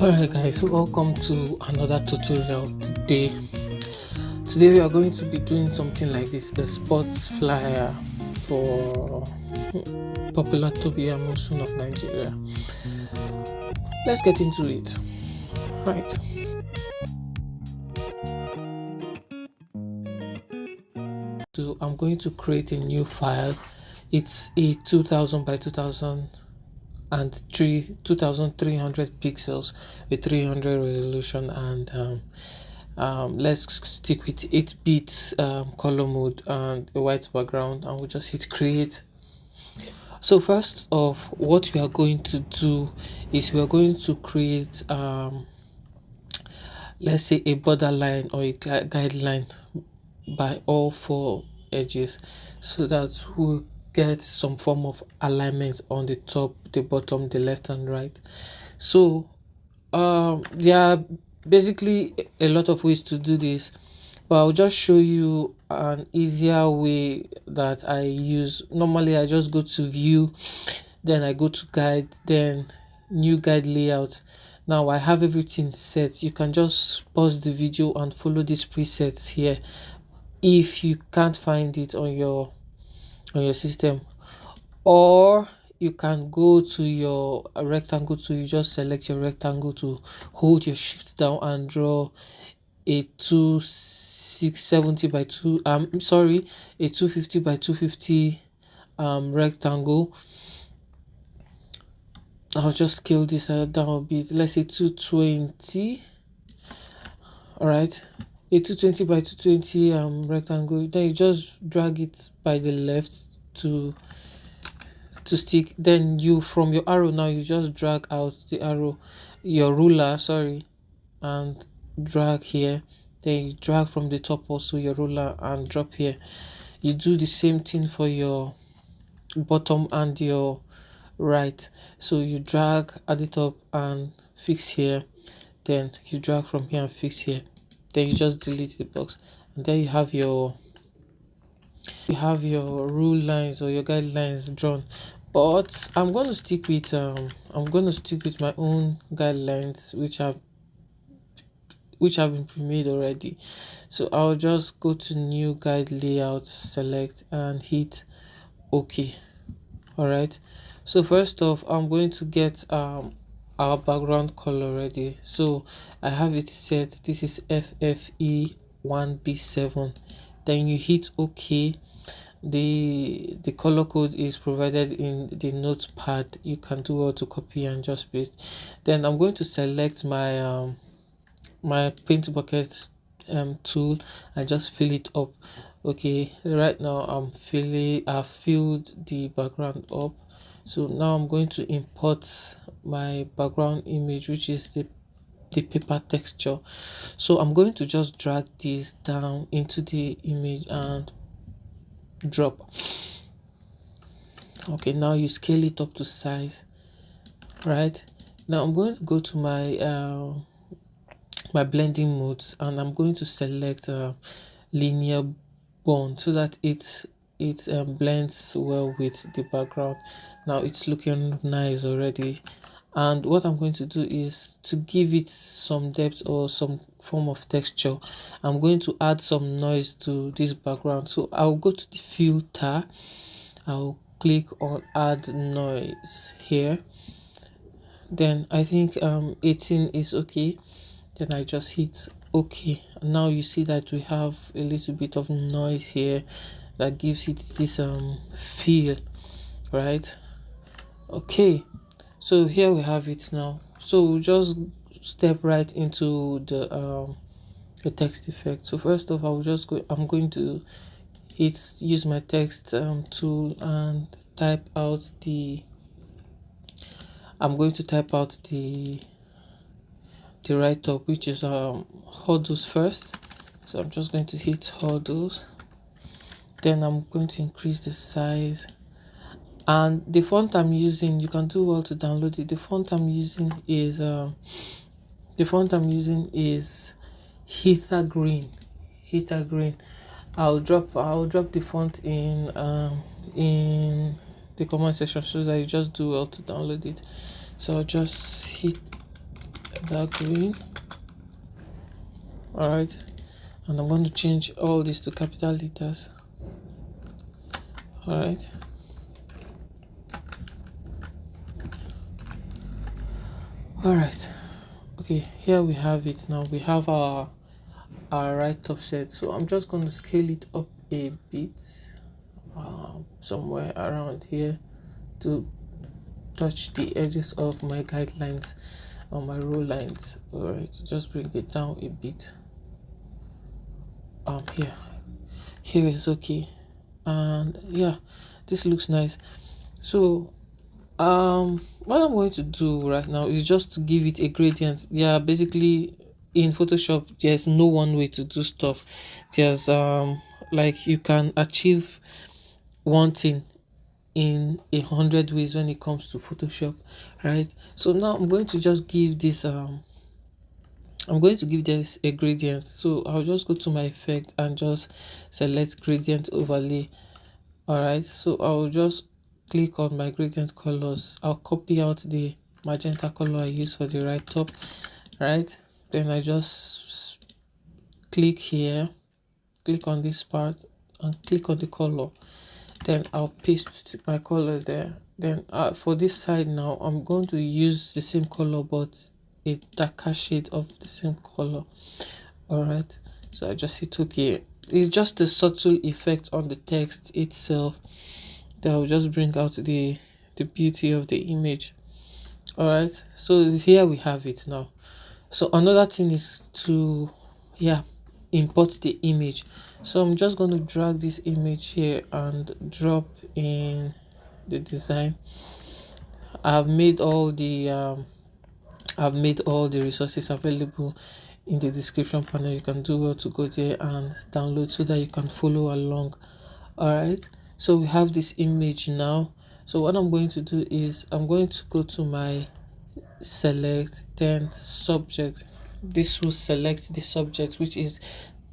Alright guys, welcome to another tutorial today we are going to be doing something like this, a sports flyer for popular Tobi Amusun of Nigeria. Let's get into it. Right, so I'm going to create a new file. It's a 2000 by 2300 pixels with 300 resolution, and let's stick with 8 bits color mode and a white background, and we'll just hit create. So first off, what we are going to do is we are going to create let's say a borderline or a guideline by all four edges, so that we'll get some form of alignment on the top, the bottom, the left and right. So there are basically a lot of ways to do this, but I'll just show you an easier way that I use. Normally I just go to view, then I go to guide, then new guide layout. Now I have everything set. You can just pause the video and follow these presets here if you can't find it on your system, or you can go to your rectangle tool. You just select your rectangle to hold your shift down and draw a 2670 by 2 sorry, a 250 by 250 rectangle. I'll just scale this down a bit. Let's say 220. All right, a 220 by 220 rectangle. Then you just drag it by the left to stick. Then you, from your arrow, now you just drag out the arrow, your ruler, sorry, and drag here. Then you drag from the top also your ruler and drop here. You do the same thing for your bottom and your right. So you drag at the top and fix here, then you drag from here and fix here, then you just delete the box, and then you have your rule lines or your guidelines drawn. But I'm going to stick with my own guidelines, which have been pre-made already. So I'll just go to new guide layout, select and hit OK. All right, so first off, I'm going to get our background color ready. So I have it set. This is FFE1B7. Then you hit OK. The color code is provided in the notepad. You can do well to copy and just paste. Then I'm going to select my my paint bucket tool and just fill it up. Okay, right now I've filled the background up. So now I'm going to import my background image, which is the paper texture. So I'm going to just drag this down into the image and drop. Okay, now you scale it up to size. Right, now I'm going to go to my my blending modes, and I'm going to select linear bond, so that it blends well with the background. Now it's looking nice already, and what I'm going to do is to give it some depth or some form of texture. I'm going to add some noise to this background. So I'll go to the filter, I'll click on add noise here, then I think 18 is okay. Then I just hit OK. Now you see that we have a little bit of noise here that gives it this feel, right? Okay, so here we have it now. So we'll just step right into the text effect. So first off, I'm going to use my text tool and type out the write-up, which is hurdles first. So I'm just going to hit hurdles. Then I'm going to increase the size, and the font I'm using, you can do well to download it. The font I'm using is Heather Green. I'll drop the font in the comment section so that you just do well to download it. So I'll just hit that green. All right, and I'm going to change all this to capital letters. All right, okay, here we have it. Now we have our right top set, so I'm just going to scale it up a bit, somewhere around here to touch the edges of my guidelines on my row lines. All right, just bring it down a bit. Here is okay, and yeah, this looks nice. So what I'm going to do right now is just to give it a gradient. Yeah, basically in Photoshop there's no one way to do stuff. There's like you can achieve one thing in 100 ways when it comes to Photoshop, right? So now I'm going to just give this a gradient. So I'll just go to my effect and just select gradient overlay. All right, so I'll just click on my gradient colors. I'll copy out the magenta color I use for the right top, right? Then I just click here, click on this part and click on the color. Then I'll paste my color there. Then for this side now, I'm going to use the same color but a darker shade of the same color. All right, so I just hit OK. It's just a subtle effect on the text itself that will just bring out the beauty of the image. All right, so here we have it now. So another thing is to import the image. So I'm just going to drag this image here and drop in the design. I've made all the resources available in the description panel. You can do well to go there and download so that you can follow along. All right, so we have this image now. So what I'm going to do is I'm going to go to my select, then subject. This will select the subject, which is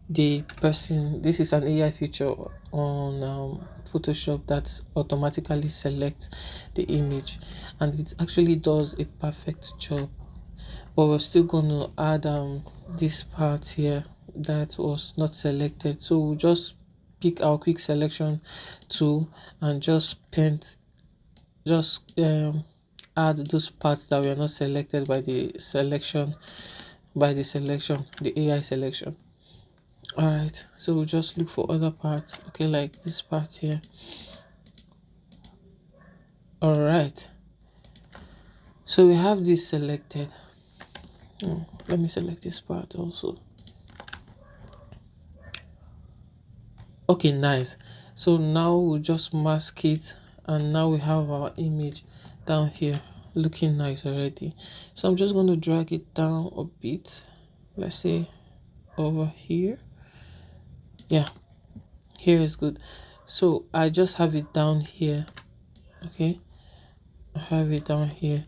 the person. This is an AI feature on Photoshop that automatically selects the image, and it actually does a perfect job. But we're still going to add this part here that was not selected. So we'll just pick our quick selection tool and just paint, just add those parts that were not selected by the selection, the AI selection. All right, so we'll just look for other parts, okay, like this part here. All right, so we have this selected. Let me select this part also. Okay, nice. So now we'll just mask it, and now we have our image down here looking nice already. So I'm just going to drag it down a bit, let's say over here. Yeah, here is good. So I just have it down here. Okay, I have it down here.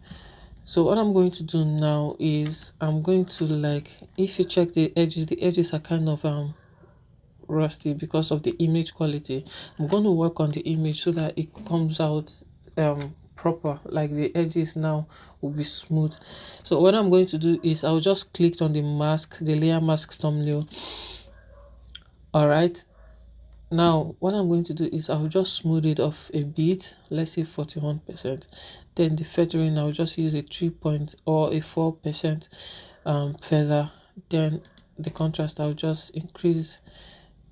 So what I'm going to do now is I'm going to, like, if you check the edges are kind of rusty because of the image quality. I'm going to work on the image so that it comes out proper, like the edges now will be smooth. So what I'm going to do is I'll just click on the layer mask thumbnail. All right, now what I'm going to do is I'll just smooth it off a bit, let's say 41%. Then the feathering, I'll just use a 3 point or a 4% feather. Then the contrast, I'll just increase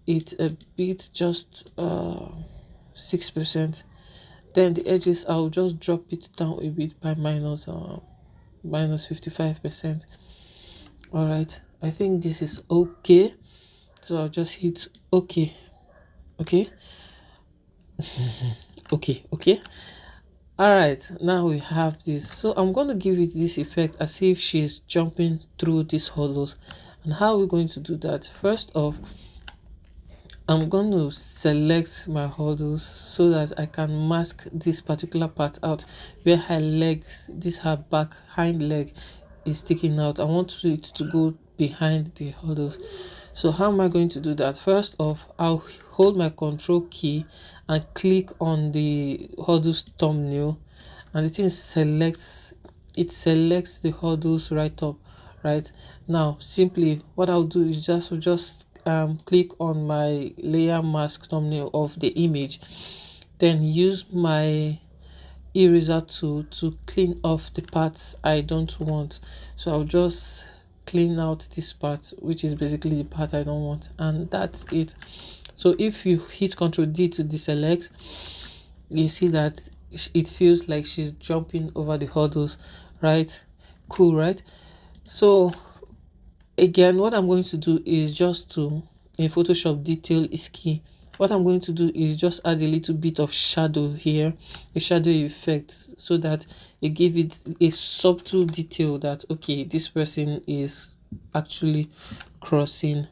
it a bit, just 6%. Then the edges, I'll just drop it down a bit by minus 55%. All right, I think this is okay, so I'll just hit okay. Okay. Okay. All right, now we have this. So I'm going to give it this effect as if she's jumping through these hurdles. And how are we going to do that? First off, I'm going to select my hurdles so that I can mask this particular part out where her legs, this her back hind leg is sticking out. I want it to go behind the hurdles. So how am I going to do that? First off, I'll hold my control key and click on the hurdles thumbnail, and the thing selects the hurdles right up. Right now, simply what I'll do is just click on my layer mask thumbnail of the image, then use my eraser tool to clean off the parts I don't want. So I'll just clean out this part, which is basically the part I don't want, and that's it. So if you hit Ctrl D to deselect, you see that it feels like she's jumping over the hurdles, right? Cool, right? So again, what I'm going to do is just to, in Photoshop, detail is key. What I'm going to do is just add a little bit of shadow here, a shadow effect, so that it give it a subtle detail that, okay, this person is actually crossing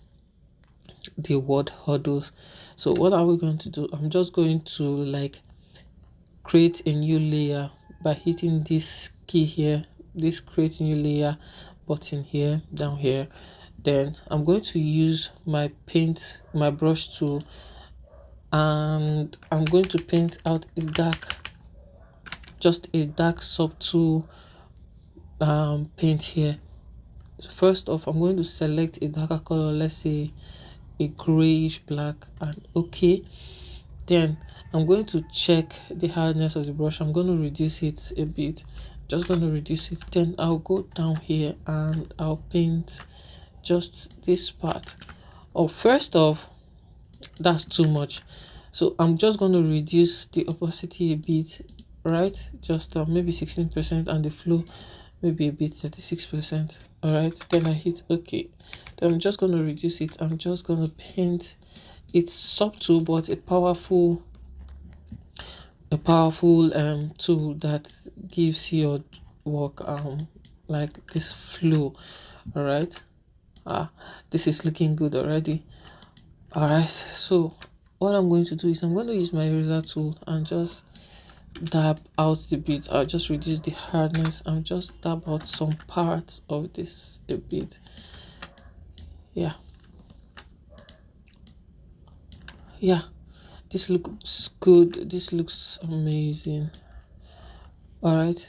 the word hurdles. So what are we going to do? I'm just going to like create a new layer by hitting this key here, this create new layer button here, down here. Then I'm going to use my brush tool, and I'm going to paint out just a dark subtle paint here. First off, I'm going to select a darker color, let's say a grayish black, and okay. Then I'm going to check the hardness of the brush. I'm going to reduce it a bit, just going to reduce it. Then I'll go down here and I'll paint just this part. Oh, first off, that's too much, so I'm just going to reduce the opacity a bit, right? Just maybe 16%, and the flow maybe a bit 36%. All right, then I hit okay. Then I'm just going to reduce it. I'm just going to paint. It's subtle but a powerful tool that gives your work like this flow. All right, this is looking good already. All right, so what I'm going to do is I'm going to use my eraser tool and just dab out the bit. I'll just reduce the hardness and just dab out some parts of this a bit. Yeah, this looks good, this looks amazing. All right,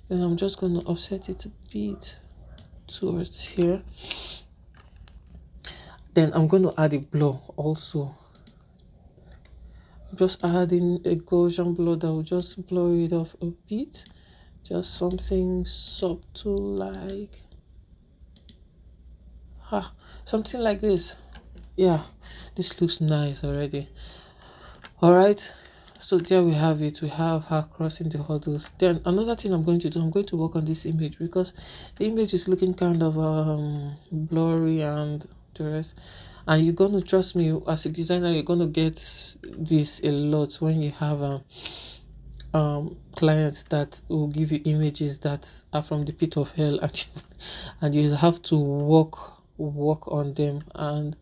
then I'm just going to offset it a bit towards here. Then I'm going to add a blur also. Just adding a Gaussian blur that will just blur it off a bit, just something subtle like something like this. Yeah, this looks nice already. All right, so there we have it. We have her crossing the hurdles. Then another thing I'm going to do, I'm going to work on this image because the image is looking kind of blurry and the rest. And you're going to trust me, as a designer, you're going to get this a lot when you have clients that will give you images that are from the pit of hell, and you have to work on them, and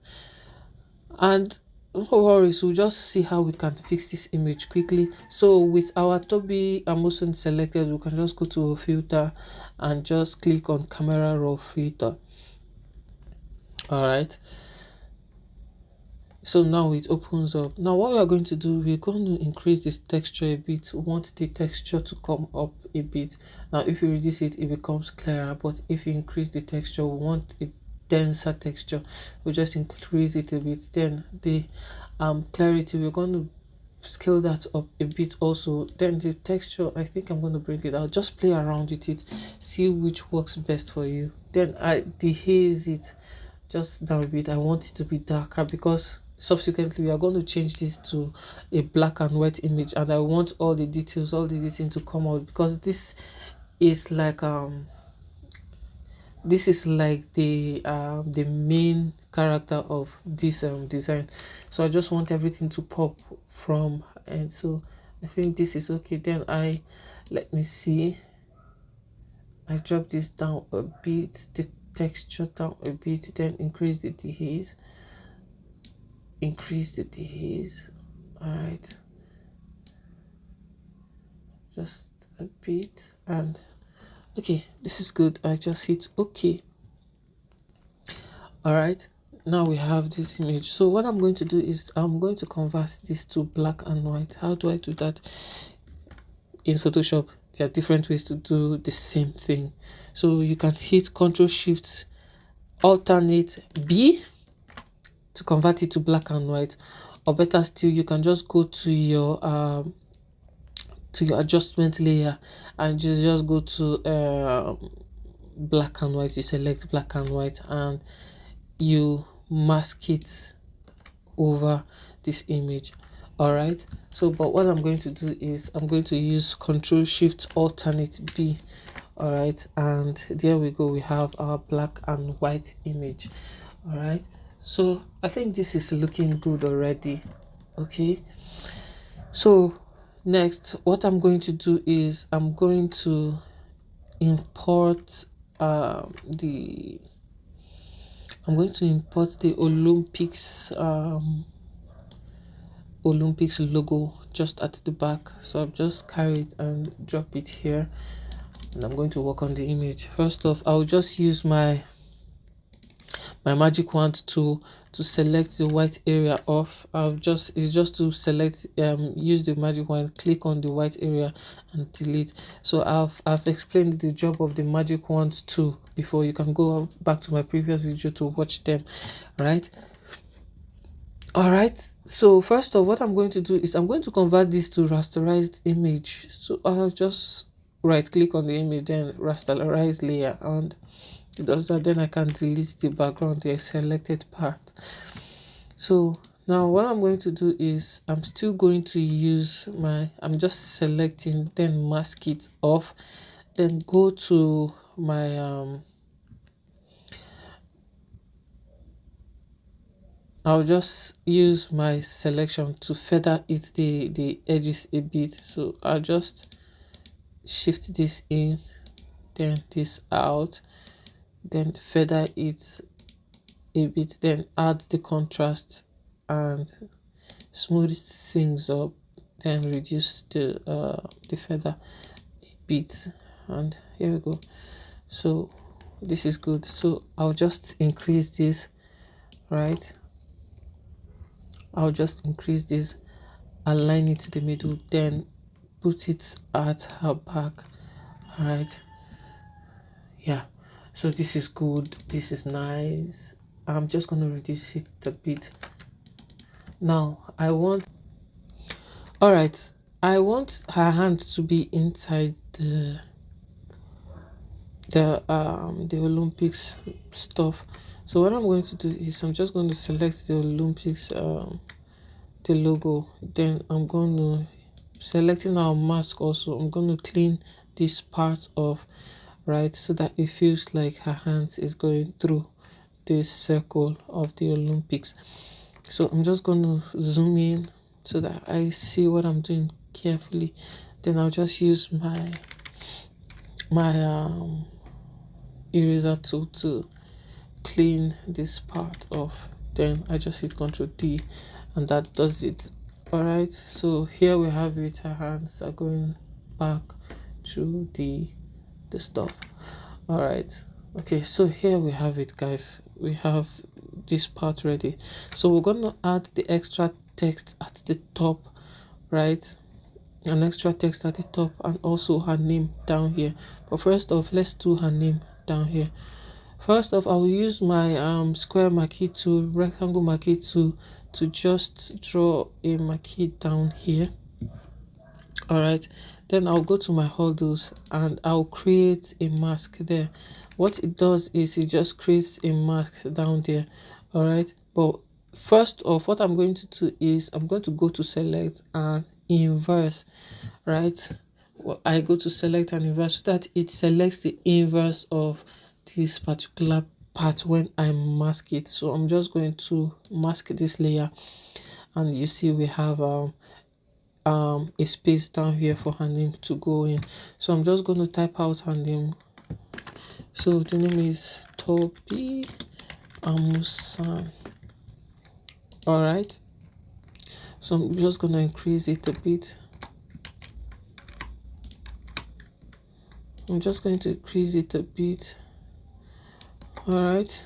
no worries, we'll just see how we can fix this image quickly. So with our Toby Amoson selected, we can just go to filter and just click on camera raw filter. All right, so now it opens up. Now what we are going to do, we're going to increase this texture a bit. We want the texture to come up a bit. Now if you reduce it, it becomes clearer, but if you increase the texture, we want a denser texture. We'll just increase it a bit. Then the clarity, we're going to scale that up a bit also. Then the texture, I think I'm going to bring it out, just play around with it, see which works best for you. Then I dehaze it just down a bit. I want it to be darker because subsequently we are going to change this to a black and white image, and I want all the details, all the things to come out, because this is like the main character of this design. So I just want everything to pop from, and so I think this is okay. Then let me see, I drop this down a bit, the texture down a bit, then increase the dehaze. All right, just a bit, and okay, this is good. I just hit okay. All right, now we have this image. So what I'm going to do is I'm going to convert this to black and white. How do I do that? In Photoshop, there are different ways to do the same thing. So you can hit Ctrl Shift Alternate B to convert it to black and white, or better still, you can just go to your adjustment layer and just go to black and white. You select black and white and you mask it over this image. All right, so but what I'm going to do is I'm going to use Control Shift Alternate B. All right, and there we go, we have our black and white image. All right, so I think this is looking good already. Okay, so next what I'm going to do is I'm going to import the Olympics logo just at the back. So I'll just carry it and drop it here, and I'm going to work on the image. First off, I'll just use my magic wand to select the white area off. It's just to select, use the magic wand, click on the white area and delete. So I've explained the job of the magic wand too before. You can go back to my previous video to watch them, right? All right, so first of what I'm going to do is I'm going to convert this to rasterized image. So I'll just right click on the image, then rasterize layer, and it does that. Then I can delete the background, the selected part. So now what I'm going to do is I'm still going to use I'm just selecting, then mask it off, then go to my I'll just use my selection to feather it the edges a bit. So I'll just shift this in, then this out, then feather it a bit, then add the contrast and smooth things up, then reduce the feather a bit, and here we go. So this is good. So I'll just increase this, right? I'll just increase this, align it to the middle, then put it at her back. All right, yeah, so this is good, this is nice. I'm just going to reduce it a bit. Now I want her hand to be inside the Olympics stuff. So what I'm going to do is I'm just going to select the Olympics the logo, then I'm going to selecting our mask. Also I'm going to clean this part off, right, so that it feels like her hands is going through this circle of the Olympics. So I'm just going to zoom in so that I see what I'm doing carefully. Then I'll just use my eraser tool to clean this part off. Then I just hit Ctrl D and that does it. All right, so here we have it. Her hands are going back to the stuff. All right, okay, so here we have it, guys. We have this part ready. So we're going to add the extra text at the top, right? An extra text at the top, and also her name down here. But first off, let's do her name down here. First off, I will use my square marquee tool, rectangle marquee tool, to just draw a marquee down here. All right, then I'll go to my hurdles and I'll create a mask there. What it does is it just creates a mask down there. All right, but first off, what I'm going to do is I'm going to go to select and inverse, right? I go to select and inverse so that it selects the inverse of this particular part when I mask it. So I'm just going to mask this layer, and you see we have a space down here for her name to go in. So I'm just going to type out her name. So the name is Toby Amusan. All right, so I'm just going to increase it a bit. I'm just going to increase it a bit. All right,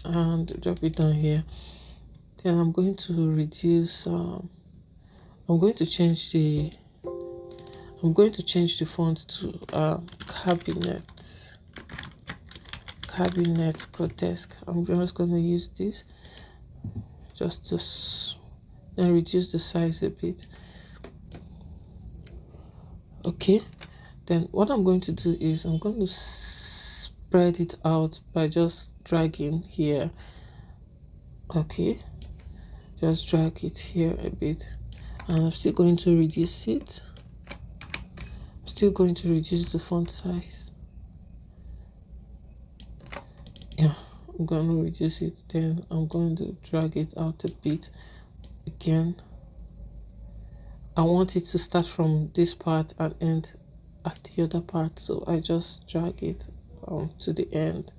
and drop it down here. Then I'm going to reduce I'm going to change the font to cabinet grotesque. I'm just going to use this just to then reduce the size a bit. Okay, then what I'm going to do is I'm going to spread it out by just dragging here. Okay, just drag it here a bit, and I'm still going to reduce it. Still going to reduce the font size. Yeah, I'm going to reduce it. Then I'm going to drag it out a bit again. I want it to start from this part and end at the other part, so I just drag it to the end.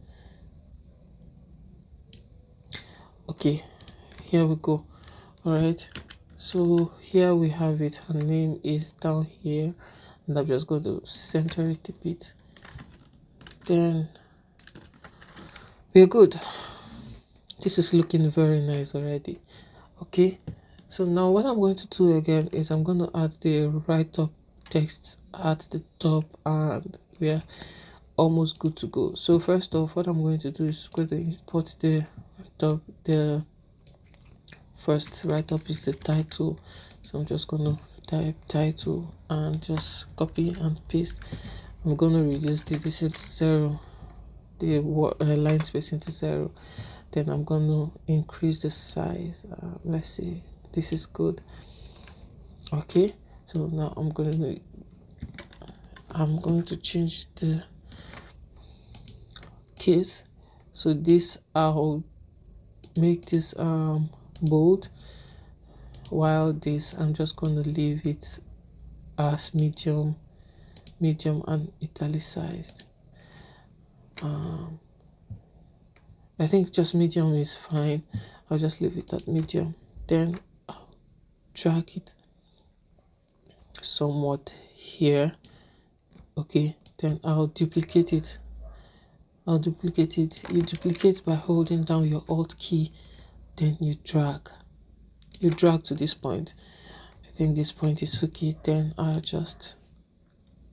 Okay, here we go. All right, so here we have it. Her name is down here, and I'm just going to center it a bit. Then we're good. This is looking very nice already. Okay, so now what I'm going to do again is I'm going to add the write-up text at the top, and we're almost good to go. So first off, what I'm going to do is going to import the first write-up is the title. So I'm just going to type title and just copy and paste. I'm going to reduce the distance to 0, the line spacing to 0. Then I'm going to increase the size. Let's see, this is good. Okay, so now I'm going to change the case. So this, I'll make this bold, while this I'm just going to leave it as medium and italicized. I think just medium is fine. I'll just leave it at medium. Then I'll drag it somewhat here. Okay, then I'll duplicate it. You duplicate by holding down your Alt key, then you drag to this point. I think this point is okay. Then I'll just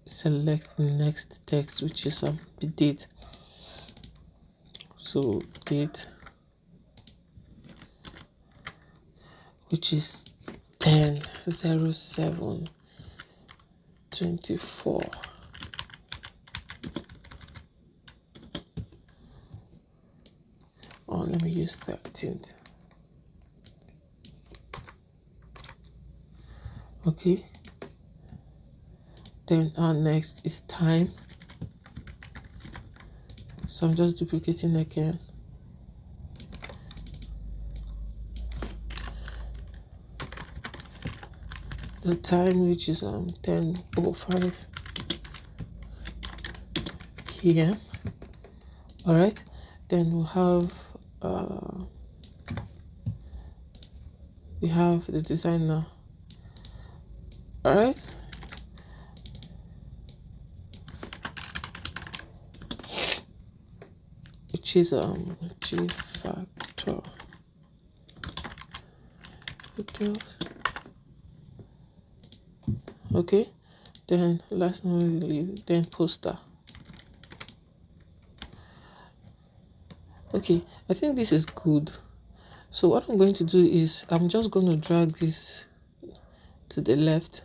select the next text, which is the date. So date, which is 10/07/24. Oh, let me use 13th. Okay, then our next is time. So I'm just duplicating again. The time, which is 10:05 p.m. All right, then we have the designer. All right, which is G Factor Hotels. Okay, then last one we leave, then poster. Okay, I think this is good. So what I'm going to do is I'm just going to drag this to the left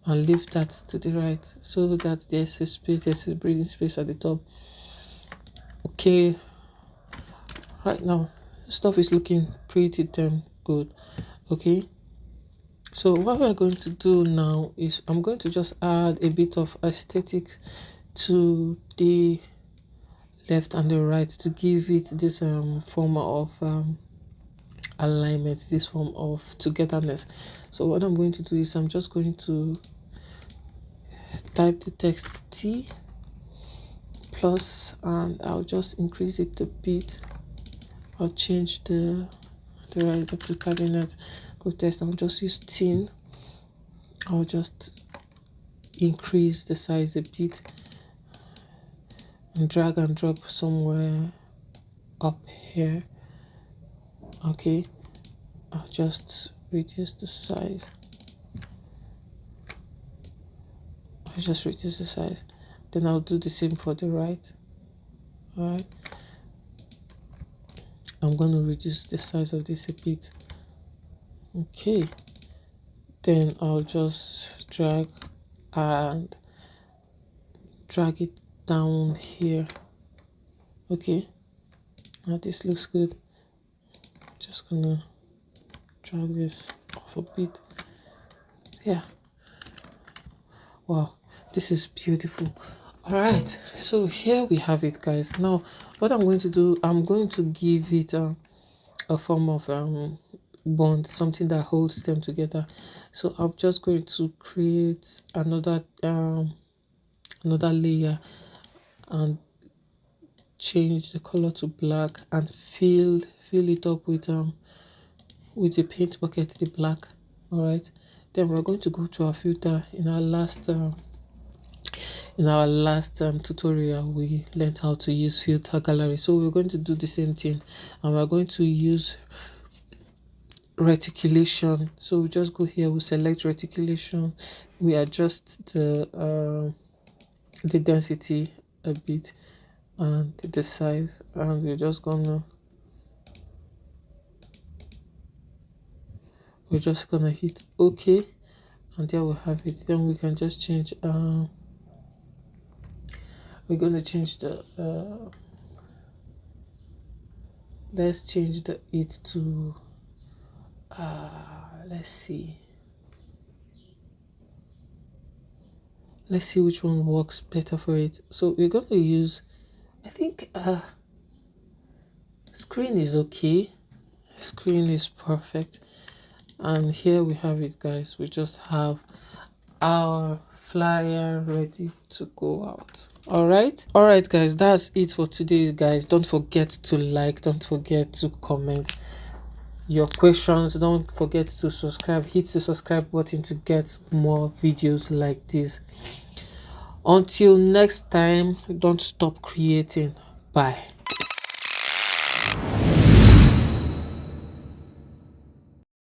and leave that to the right, so that there's a breathing space at the top. Okay, right now stuff is looking pretty damn good. Okay, so what we're going to do now is I'm going to just add a bit of aesthetics to the left and the right to give it this form of alignment, this form of togetherness. So what I'm going to do is I'm just going to type the text T plus, and I'll just increase it a bit. I'll change the right up to cabinet grotesque. I'll just use thin. I'll just increase the size a bit and drag and drop somewhere up here. Okay, I'll just reduce the size. Then I'll do the same for the right. All right, I'm going to reduce the size of this a bit. Okay, then I'll just drag it down here. Okay, now this looks good. Just gonna drag this off a bit. Yeah, wow, this is beautiful. All right, so here we have it, guys. Now what I'm going to do, I'm going to give it a form of bond, something that holds them together. So I'm just going to create another layer and change the color to black and fill it up with the paint bucket, the black. All right, then we're going to go to our filter. In our last tutorial, we learned how to use filter gallery, so we're going to do the same thing, and we're going to use reticulation. So we just go here, we select reticulation, we adjust the density a bit and the size, and we're just gonna hit OK, and there we have it. Then we can just change we're going to change the let's change the it to let's see which one works better for it. So we're going to use, I think screen is okay. Screen is perfect. And here we have it, guys. We just have our flyer ready to go out. All right, guys, that's it for today, guys. Don't forget to like, don't forget to comment your questions, don't forget to subscribe. Hit the subscribe button to get more videos like this. Until next time, don't stop creating. Bye.